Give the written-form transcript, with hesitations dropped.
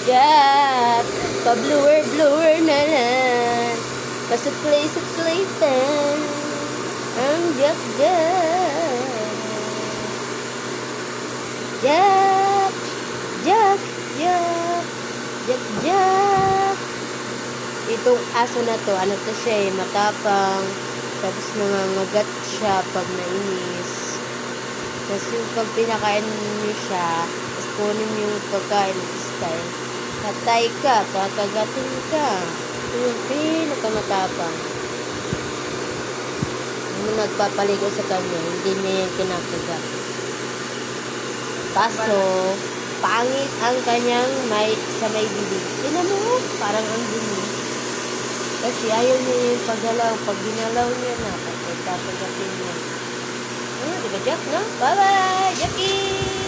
Jack, pa-blower na lang. Pasuklay-suklay pa ang Jack. Jack, Jack, Jack, Jack, Jack. Itong aso na to, ano to siya matapang. Tapos nangangagat siya pag nainis. Tapos yung pag pinakain niyo siya, tapos kunin yung pagkain ng style, patay ka, kakagatin ka. Yung pinakamatapang. Yung nagpapaligo sa kanya, hindi niya yung kinakagat. Kaso, pangit ang kanyang sa may bibig. Tingnan mo, parang ang dumi. Kasi ayaw niya yung paggalaw. Pag ginalaw niya na, kapagatin niya. Diba, Jack, no? Bye-bye, Jackie!